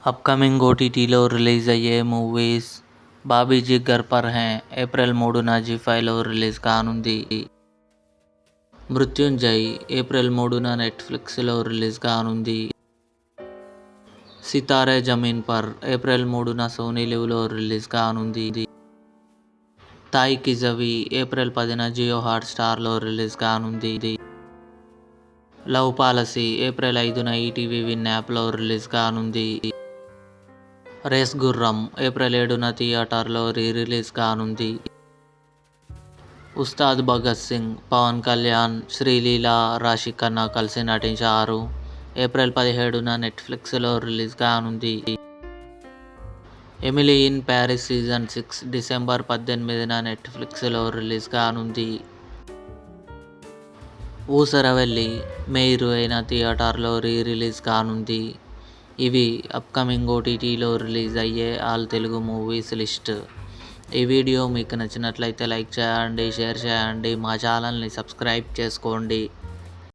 Upcoming ఓటీటీలో release అయ్యే movies 'Bhabiji Ghar Par Hai' April 3న జీ5లో రిలీజ్ కానుంది. 'మృత్యుంజయ్' ఏప్రిల్ 3న నెట్ఫ్లిక్స్లో రిలీజ్ కానుంది. 'సితారే జమీన్ పర్' ఏప్రిల్ 3న సోనీ లివ్లో రిలీజ్ కానుంది. 'తాయ్ కిజావీ' ఏప్రిల్ 10న జియో హాట్స్టార్లో రిలీజ్ కానుంది. 'లవ్ పాలసీ' ఏప్రిల్ 5న ఈటీవీ విన్ యాప్లో రిలీజ్ కానుంది. 'రేస్ గుర్రం' ఏప్రిల్ 7న థియేటర్లో రిలీజ్ కానుంది. 'ఉస్తాద్ భగత్ సింగ్' పవన్ కళ్యాణ్, శ్రీలీల, రాశి ఖన్నా కలిసి నటించారు. ఏప్రిల్ 17న నెట్ఫ్లిక్స్లో రిలీజ్ కానుంది. 'Emily in Paris season 6' December 18న నెట్ఫ్లిక్స్లో రిలీజ్ కానుంది. 'ఊసరవెల్లి' మే 20న థియేటర్లో రిలీజ్ కానుంది. ఇవి అప్కమింగ్ ఓటీటీలో రిలీజ్ అయ్యే ఆల్ తెలుగు మూవీస్ లిస్ట్. ఈ వీడియో మీకు నచ్చినట్లయితే లైక్ చేయండి, షేర్ చేయండి, మా ఛానల్ని సబ్స్క్రైబ్ చేసుకోండి.